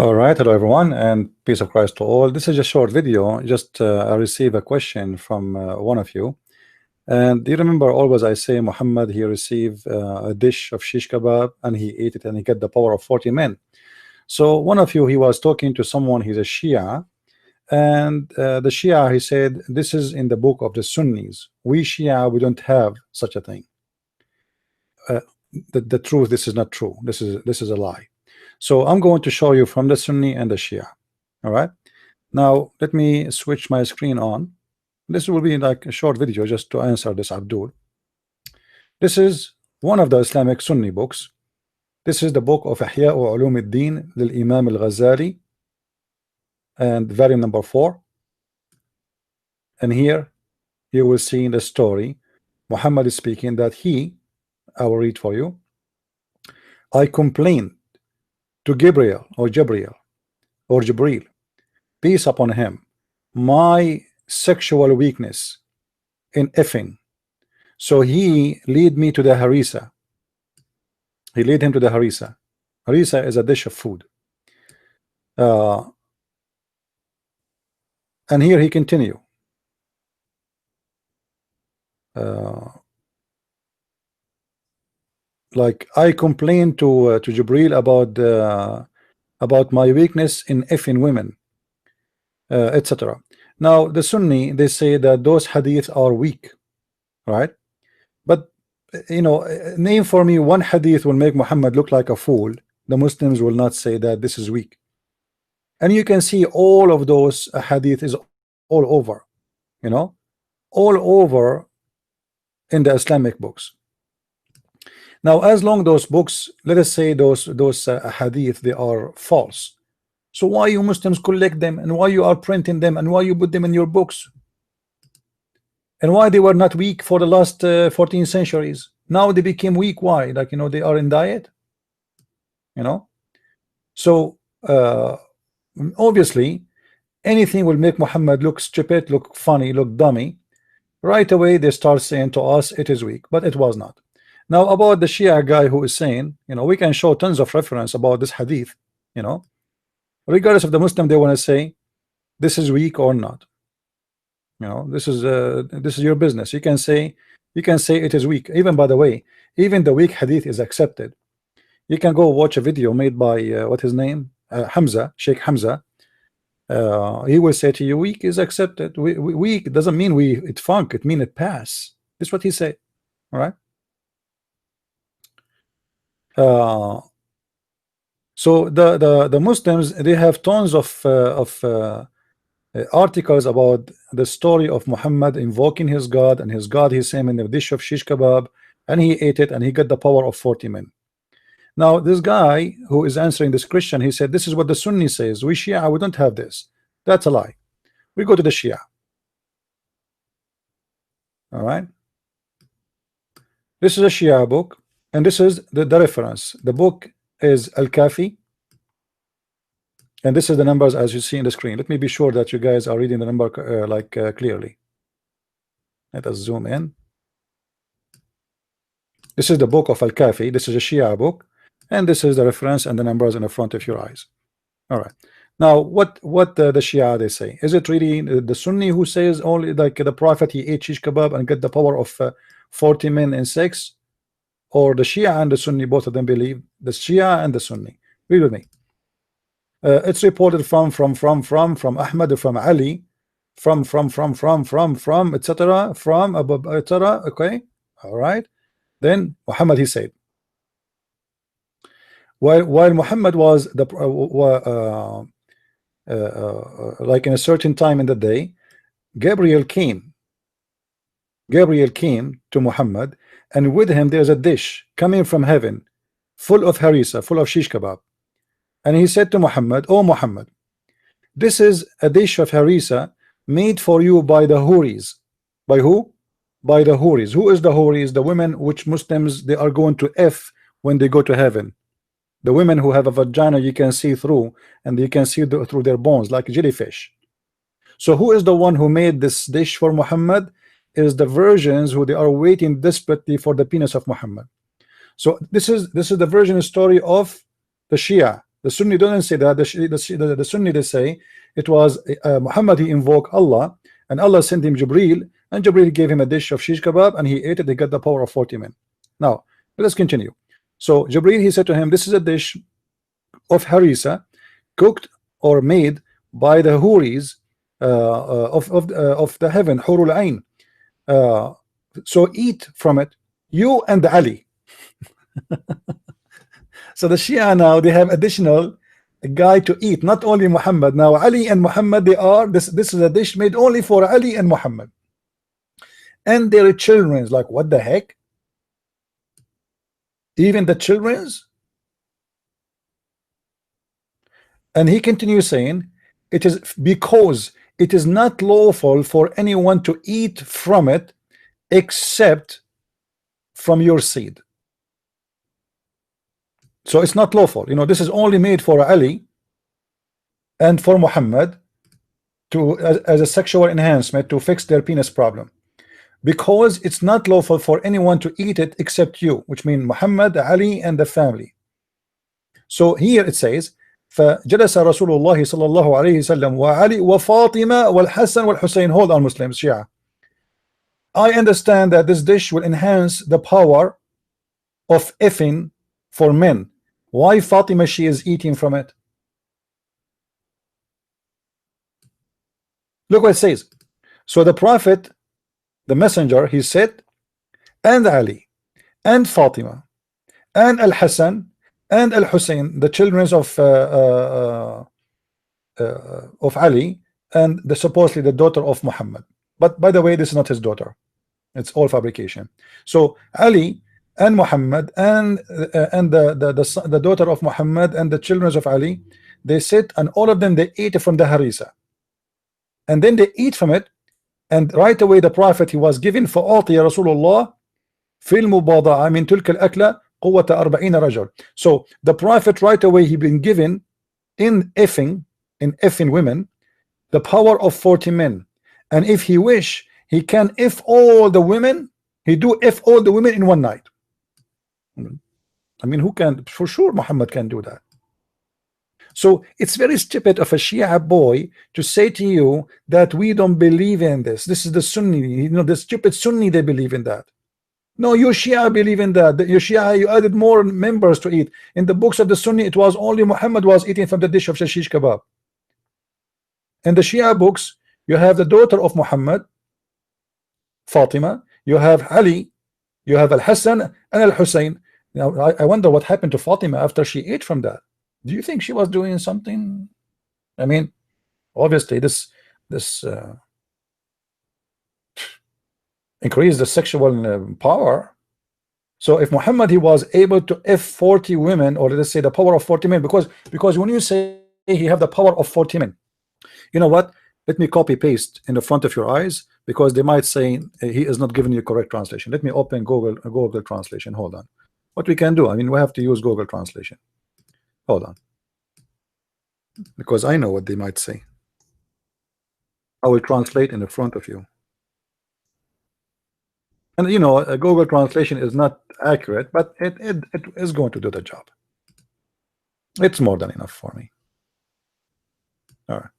All right, hello everyone, and peace of Christ to all. This is a short video. Just I received a question from one of you, and do you remember always I say Muhammad, he received a dish of shish kebab and he ate it and he got the power of 40 men. So one of you, he was talking to someone, he's a Shia, and the Shia, he said, this is in the book of the Sunnis. We Shia, we don't have such a thing. The truth, this is not true. This is a lie. So I'm going to show you from the Sunni and the Shia. All right, now let me switch my screen on. This will be like a short video just to answer this Abdul. This is one of the Islamic Sunni books. This is the book of Ihya Ulum al-Din lil Imam al-Ghazali, and volume number 4. And here you will see in the story Muhammad is speaking that I will read for you. I complained to Jibreel or Jibreel, peace upon him, my sexual weakness in effing. So he lead me to the harisa. He lead him to the harisa. Harisa is a dish of food. And here he continue. Like I complained to Jibreel about my weakness in effing women, etc. Now the Sunni, they say that those hadiths are weak, right? But you know, name for me one hadith will make Muhammad look like a fool. The Muslims will not say that this is weak. And you can see all of those hadith is all over, you know, all over in the Islamic books. Now, as long those books, let us say those hadith, they are false. So why you Muslims collect them, and why you are printing them, and why you put them in your books, and why they were not weak for the last 14 centuries? Now they became weak. Why? Like, you know, they are in diet, you know. So obviously anything will make Muhammad look stupid, look funny, look dummy. Right away they start saying to us it is weak, but it was not. Now about the Shia guy who is saying, you know, we can show tons of reference about this hadith, you know, regardless of the Muslim, they want to say this is weak or not. You know, this is your business. You can say it is weak. Even, by the way, even the weak hadith is accepted. You can go watch a video made by what his name, Hamza, Sheikh Hamza. He will say to you, weak is accepted. Weak doesn't mean it funk, it mean it pass. That's what he said. All right. So the Muslims, they have tons of articles about the story of Muhammad invoking his God, and his God, he's saying in the dish of shish kebab, and he ate it and he got the power of 40 men. Now this guy who is answering this Christian, he said this is what the Sunni says. We Shia, we don't have this. That's a lie. We go to the Shia. All right, this is a Shia book, and this is the reference. The book is Al-Kafi, and this is the numbers as you see in the screen. Let me be sure that you guys are reading the number clearly. Let us zoom in. This is the book of Al-Kafi. This is a Shia book, and this is the reference and the numbers in the front of your eyes. All right. Now, what the Shia they say? Is it really the Sunni who says only like the Prophet he ate shish kebab and get the power of 40 men and sex, or the Shia and the Sunni, both of them believe? The Shia and the Sunni. Read with me. It's reported from Ahmad, from Ali, from etc. from Abu etc. Okay, all right. Then Muhammad, he said, while Muhammad was like in a certain time in the day, Gabriel came to Muhammad, and with him there's a dish coming from heaven full of harisa, full of shish kebab. And he said to Muhammad, "Oh Muhammad, this is a dish of harisa made for you by the Huris." By who? By the Huris. Who is the Huris? The women which Muslims, they are going to F when they go to heaven. The women who have a vagina you can see through, and you can see through their bones like jellyfish. So who is the one who made this dish for Muhammad? Is the virgins who they are waiting desperately for the penis of Muhammad. So this is the virgin story of the Shia. The Sunni don't say that. The Sunni, they say it was Muhammad, he invoked Allah, and Allah sent him Jibreel, and Jibreel gave him a dish of shish kebab, and he ate it. He got the power of 40 men. Now let's continue. So Jibreel, he said to him, this is a dish of harisa, cooked or made by the huris of the heaven, hurul ain. So eat from it, you and Ali. So the Shia now, they have additional guy to eat, not only Muhammad. Now Ali and Muhammad, they are this is a dish made only for Ali and Muhammad and their children's. Like, what the heck? Even the children's. And he continues saying, it is because it is not lawful for anyone to eat from it except from your seed. So it's not lawful. You know, this is only made for Ali and for Muhammad to as a sexual enhancement to fix their penis problem, because it's not lawful for anyone to eat it except you, which means Muhammad, Ali, and the family. So here it says, فجلس رسول الله صلى الله عليه وسلم وعلي وفاطمة والحسن والحسين. Hold on, Muslims, Shia. I understand that this dish will enhance the power of effing for men. Why Fatima, she is eating from it? Look what it says. So the Prophet, the messenger, he said, and Ali and Fatima and Al-Hassan and Al-Hussein, the children of Ali, and supposedly the daughter of Muhammad. But by the way, this is not his daughter. It's all fabrication. So Ali and Muhammad and the daughter of Muhammad and the children of Ali, they sit, and all of them, they eat from the harisa, and then they eat from it. And right away the Prophet, he was given فأعطي رسول الله في المباضعة من تلك الأكلة قوة 40 رجل. So the Prophet right away, he been given in effing women the power of 40 men, and if he wish, he can if all the women, he do if all the women in one night. I mean, who can? For sure Muhammad can do that. So it's very stupid of a Shia boy to say to you that we don't believe in this. This is the Sunni, you know, the stupid Sunni, they believe in that. No, you Shia believe in that. You Shia, you added more members to eat. In the books of the Sunni, it was only Muhammad was eating from the dish of shish kebab. In the Shia books, you have the daughter of Muhammad, Fatima, you have Ali, you have Al-Hassan and Al-Hussein. Now I wonder what happened to Fatima after she ate from that. Do you think she was doing something? I mean, obviously this increased the sexual power. So if Muhammad, he was able to F 40 women, or let's say the power of 40 men, because when you say he have the power of 40 men, you know what? Let me copy paste in the front of your eyes, because they might say he is not giving you correct translation. Let me open Google translation. Hold on. What we can do? I mean, we have to use Google translation. Hold on, because I know what they might say. I will translate in the front of you. And you know, a Google translation is not accurate, but it is going to do the job. It's more than enough for me. All right.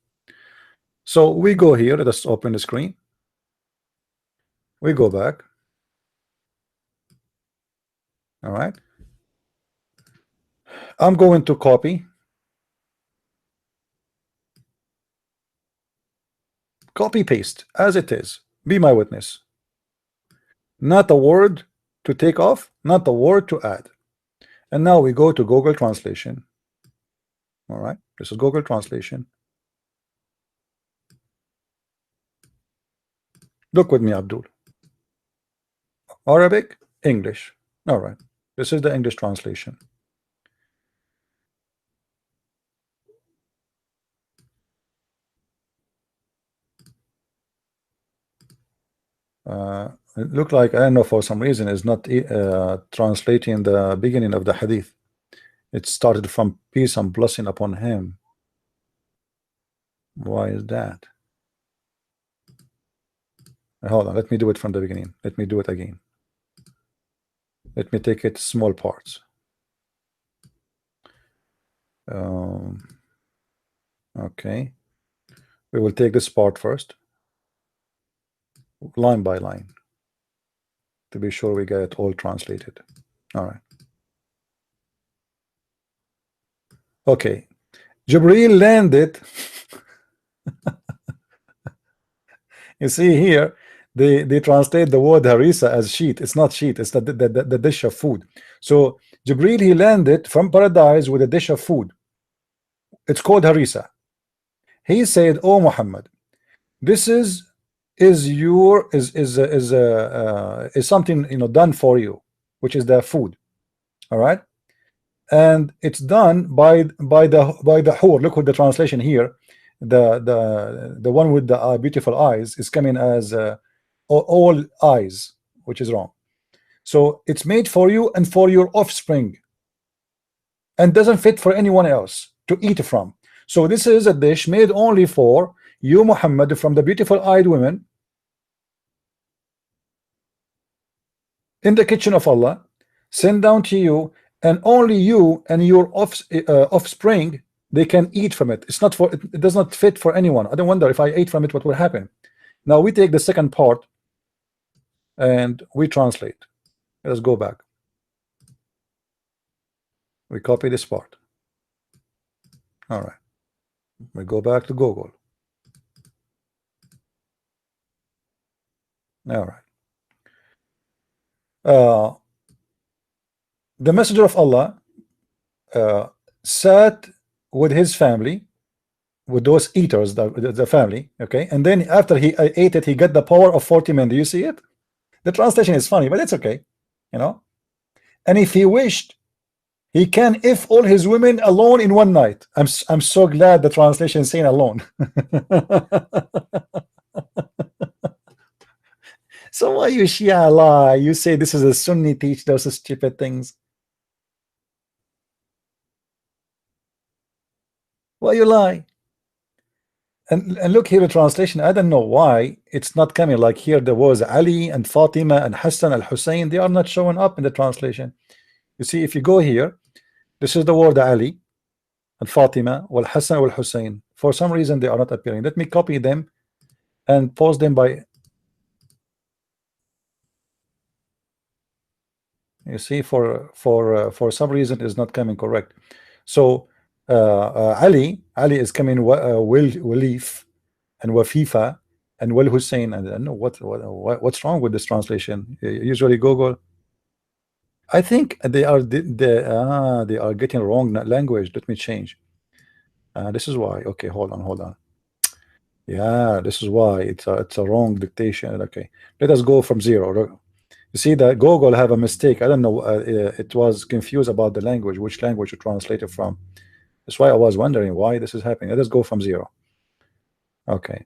So we go here. Let us open the screen. We go back. All right. I'm going to copy paste as it is. Be my witness. Not a word to take off, not a word to add. And now we go to Google translation. All right, this is Google translation. Look with me, Abdul. Arabic, English. All right, this is the English translation. It looked like, I don't know, for some reason is not translating the beginning of the hadith. It started from peace and blessing upon him. Why is that? Hold on, let me do it from the beginning. Let me do it again. Let me take it small parts. Okay, we will take this part first, line by line, to be sure we get it all translated. All right. Okay, Jibreel landed. You see here, they translate the word harissa as sheet. It's not sheet, it's the dish of food. So Jibreel, he landed from paradise with a dish of food. It's called harissa. He said, "Oh Muhammad, this is something, you know, done for you, which is the food. All right, and it's done by the hur." Look at the translation here. The one with the beautiful eyes is coming as all eyes, which is wrong. So it's made for you and for your offspring, and doesn't fit for anyone else to eat from. So this is a dish made only for you, Muhammad, from the beautiful eyed women in the kitchen of Allah, sent down to you, and only you and your offspring, they can eat from it. It's not for, it does not fit for anyone. I don't wonder if I ate from it, what will happen. Now we take the second part and we translate. Let's go back. We copy this part. All right, we go back to Google. All right. The messenger of Allah sat with his family, with those eaters, the family, okay, and then after he ate it, he got the power of 40 men. Do you see it? The translation is funny, but it's okay, you know. And if he wished, he can if all his women alone in one night. I'm so glad the translation is saying alone. So why you Shia lie? You say this is a Sunni teach those stupid things. Why you lie? And look here, the translation. I don't know why it's not coming. Like here, there was Ali and Fatima and Hassan al Hussein. They are not showing up in the translation. You see, if you go here, this is the word Ali and Fatima, wal Hassan wal Hussein. For some reason, they are not appearing. Let me copy them and post them by. You see, for some reason, is not coming correct. So Ali is coming Walif and Wafifa and Wal Hussein. And I don't know what's wrong with this translation. Usually Google. I think they are they are getting wrong language. Let me change. This is why. Okay, hold on. Yeah, this is why it's a wrong dictation. Okay, let us go from zero. You see that Google have a mistake. I don't know. It was confused about the language, which language to translate it from. That's why I was wondering why this is happening. Let us go from zero. Okay,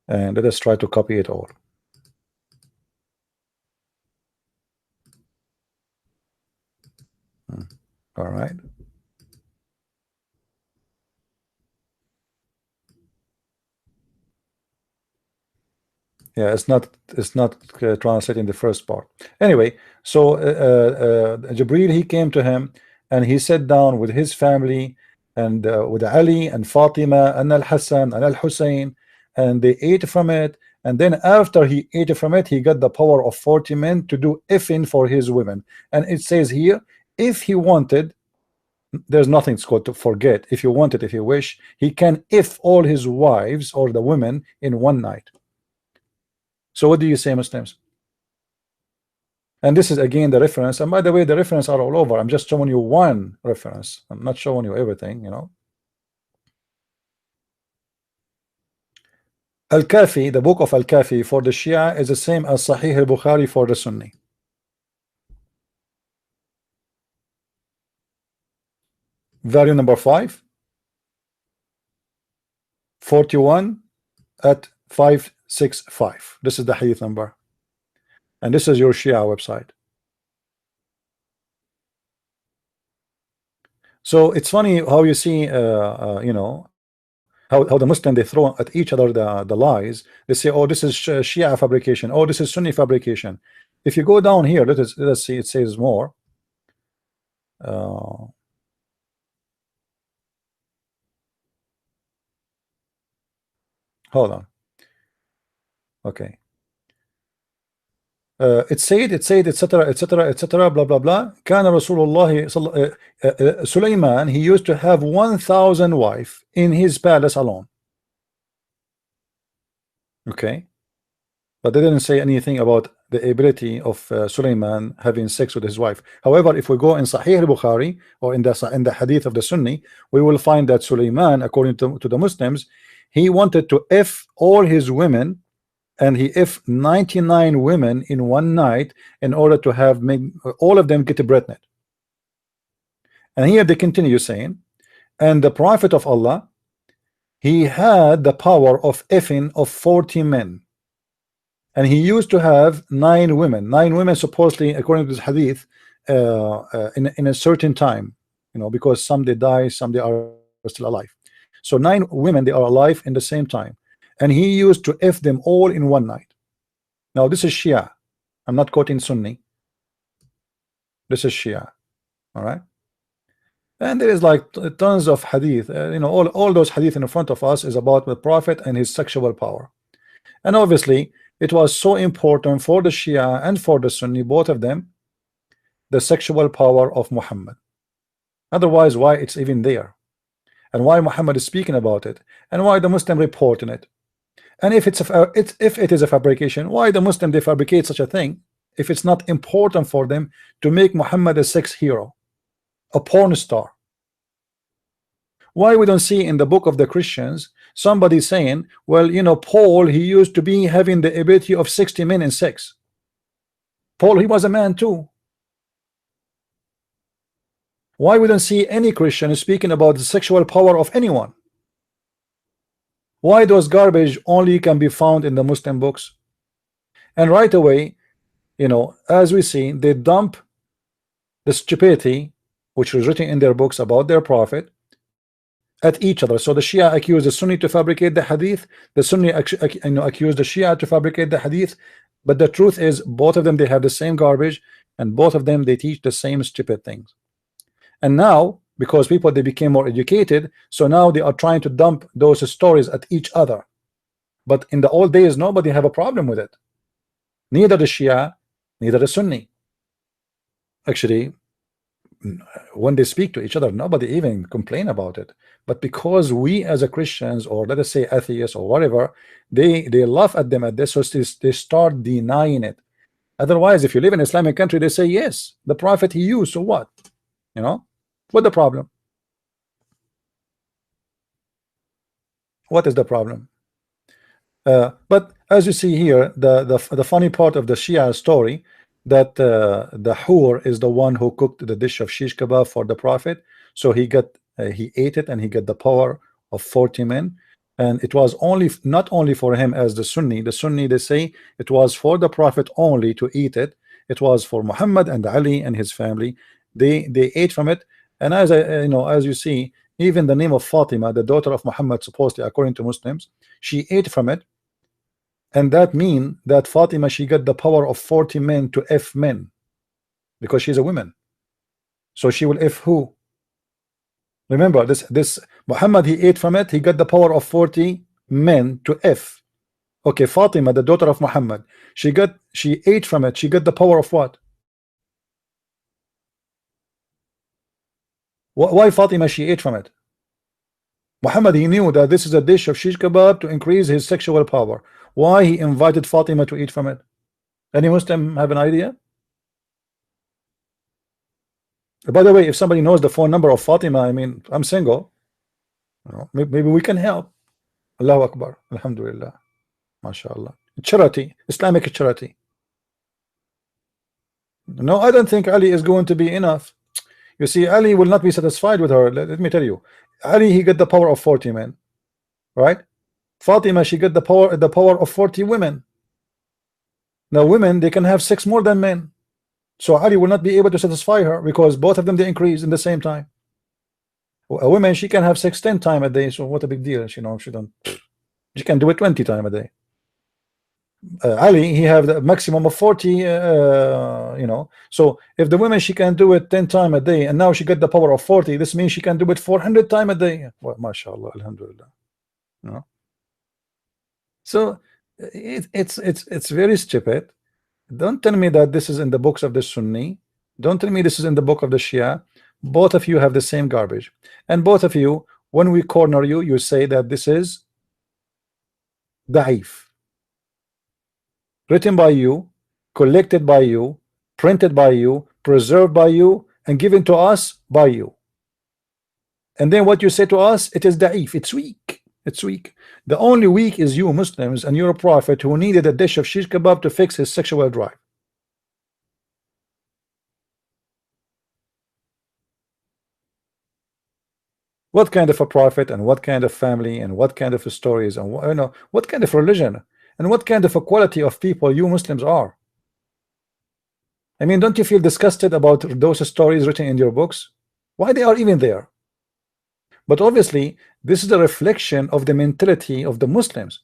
and let us try to copy it all. All right. Yeah, it's not translating the first part. Anyway, so Jibreel, he came to him and he sat down with his family and with Ali and Fatima and Al Hassan and Al Hussein, and they ate from it. And then after he ate from it, he got the power of 40 men to do effing for his women. And it says here, if he wanted, there's nothing called to forget. If you want it, if you wish, he can if all his wives or the women in one night. So what do you say, Muslims? And this is again the reference. And by the way, the reference are all over. I'm just showing you one reference. I'm not showing you everything, you know. Al-Kafi, the book of Al-Kafi for the Shia is the same as Sahih al-Bukhari for the Sunni. Value number 5, 41 at 565. This is the hadith number. And this is your Shia website. So it's funny how you see, you know, how the Muslim, they throw at each other the lies. They say, oh, this is Shia fabrication. Oh, this is Sunni fabrication. If you go down here, let us see, it says more. hold on. Okay. It said, etc., etc., etc., blah blah blah. كان رسول الله Sulaiman, he used to have 1,000 wives in his palace alone. Okay, but they didn't say anything about the ability of Sulaiman having sex with his wife. However, if we go in Sahih al-Bukhari or in the hadith of the Sunni, we will find that Sulaiman, according to the Muslims, he wanted to F all his women, and he F 99 women in one night in order to have all of them get pregnant. And here they continue saying, and the Prophet of Allah, he had the power of effing of 40 men, and he used to have 9 women. 9 women supposedly, according to this hadith, in a certain time, you know, because some they die, some they are still alive. So 9 women, they are alive in the same time, and he used to F them all in one night. Now this is Shia. I'm not quoting Sunni. This is Shia. All right. And there is like tons of hadith. You know, all those hadith in front of us is about the Prophet and his sexual power. And obviously, it was so important for the Shia and for the Sunni, both of them, the sexual power of Muhammad. Otherwise, why it's even there? And why Muhammad is speaking about it? And why the Muslim reporting it? And if it is a fabrication, why the Muslim they fabricate such a thing if it's not important for them to make Muhammad a sex hero, a porn star? Why we don't see in the book of the Christians somebody saying, well, you know, Paul, he used to be having the ability of 60 men in sex. Paul, he was a man too. Why we don't see any Christian speaking about the sexual power of anyone? Why those garbage only can be found in the Muslim books? And right away, you know, as we see, they dump the stupidity which was written in their books about their prophet at each other. So the Shia accuse the Sunni to fabricate the hadith, the Sunni accuse the Shia to fabricate the hadith, but the truth is both of them they have the same garbage, and both of them they teach the same stupid things. And now, because people they became more educated, so now they are trying to dump those stories at each other. But in the old days, nobody have a problem with it. Neither the Shia, neither the Sunni. Actually, when they speak to each other, nobody even complain about it. But because we as a Christians, or let us say atheists or whatever, they laugh at them at this, so they start denying it. Otherwise, if you live in an Islamic country, they say yes, the prophet he used, so what? You know, what the problem? What is the problem? But as you see here, the funny part of the Shia story, that the Hur is the one who cooked the dish of shish kebab for the prophet, so he ate it and he got the power of 40 men. And it was not only for him as the Sunni they say it was for the prophet only to eat it. It was for Muhammad and Ali and his family. They ate from it. And as as you see, even the name of Fatima, the daughter of Muhammad, supposedly according to Muslims, she ate from it. And that means that Fatima, she got the power of 40 men to F men, because she's a woman. So she will F who? Remember, this Muhammad, he ate from it, he got the power of 40 men to F. Okay, Fatima, the daughter of Muhammad, she ate from it, she got the power of what? Why Fatima she ate from it? Muhammad, he knew that this is a dish of shish kebab to increase his sexual power. Why he invited Fatima to eat from it? Any Muslim have an idea? By the way, if somebody knows the phone number of Fatima, I mean, I'm single. Maybe we can help. Allahu Akbar. Alhamdulillah. MashaAllah. Charity, Islamic charity. No, I don't think Ali is going to be enough. You see, Ali will not be satisfied with her. Let me tell you, Ali, he got the power of 40 men, right? Fatima, she got the power of 40 women. Now women, they can have sex more than men, so Ali will not be able to satisfy her, because both of them they increase in the same time. A woman, she can have sex 10 times a day, so what a big deal? She can do it 20 times a day. Ali, he have the maximum of 40, so if the woman, she can do it 10 times a day, and now she got the power of 40, this means she can do it 400 times a day. Well, mashallah, alhamdulillah. So it's very stupid. Don't tell me that this is in the books of the Sunni. Don't tell me this is in the book of the Shia. Both of you have the same garbage, and both of you, when we corner you, you say that this is da'if, written by you, collected by you, printed by you, preserved by you, and given to us by you. And then what you say to us, it is da'if, it's weak. It's weak. The only weak is you Muslims and your prophet, who needed a dish of shish kebab to fix his sexual drive. What kind of a prophet, and what kind of family, and what kind of stories, and what kind of religion, and what kind of a quality of people you Muslims are? I mean, don't you feel disgusted about those stories written in your books? Why they are even there? But obviously, this is a reflection of the mentality of the Muslims,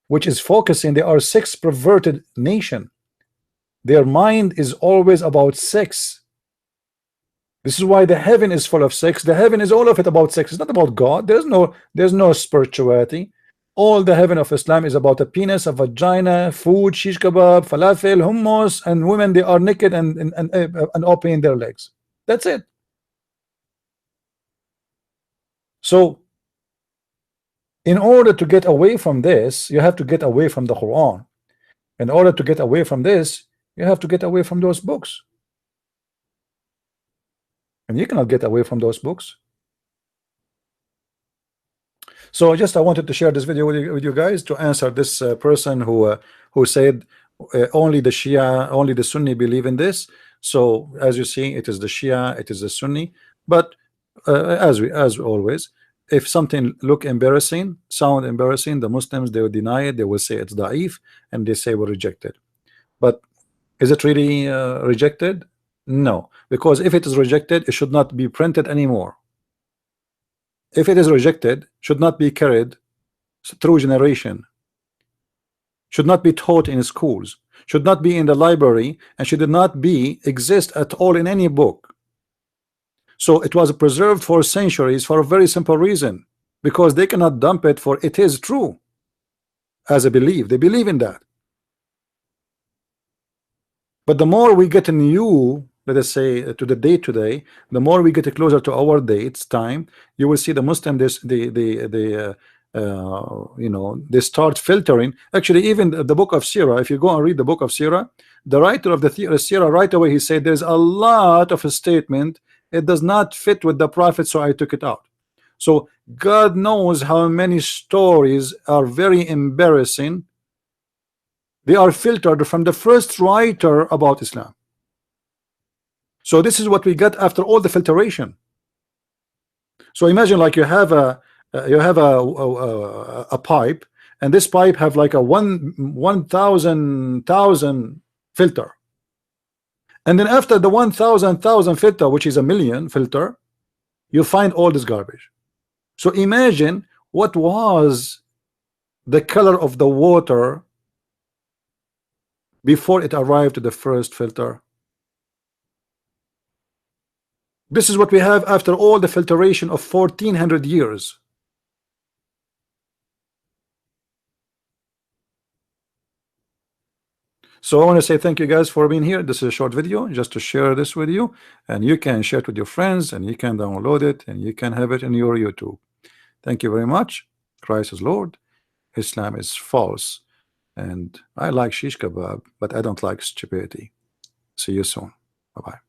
which is focusing. They are sex perverted nation. Their mind is always about sex. This is why the heaven is full of sex. The heaven is all of it about sex. It's not about God. There's no spirituality. All the heaven of Islam is about a penis, a vagina, food, shish kebab, falafel, hummus, and women. They are naked and opening their legs. That's it. So in order to get away from this, you have to get away from the Quran. In order to get away from this, you have to get away from those books. And you cannot get away from those books. So I wanted to share this video with you guys to answer this person who said only the Shia, only the Sunni believe in this. So as you see, it is the Shia, it is the Sunni. But as always, if something look embarrassing, sound embarrassing, the Muslims, they will deny it. They will say it's da'if, and they say we're rejected. But is it really rejected? No, because if it is rejected, it should not be printed anymore. If it is rejected, should not be carried through generation, should not be taught in schools, should not be in the library, and should not be exist at all in any book. So it was preserved for centuries for a very simple reason, because they cannot dump it, for it is true as a belief. They believe in that. But the more we get new, let us say, to the day today, the more we get closer to our dates time, you will see the Muslim they start filtering. Actually, even the book of Sirah, if you go and read the book of Sirah, the writer of the Sirah, right away he said there's a lot of a statement, it does not fit with the prophet, so I took it out. So God knows how many stories are very embarrassing. They are filtered from the first writer about Islam. So this is what we get after all the filtration. So imagine like you have a pipe, and this pipe have like a 1,000 filter, and then after the 1,000 filter, which is a million filter, you find all this garbage. So imagine what was the color of the water before it arrived to the first filter. This is what we have after all the filtration of 1400 years. So I want to say thank you guys for being here. This is a short video just to share this with you, and you can share it with your friends, and you can download it, and you can have it in your YouTube. Thank you very much. Christ is Lord. Islam is false, and I like shish kebab, but I don't like stupidity. See you soon. Bye-bye.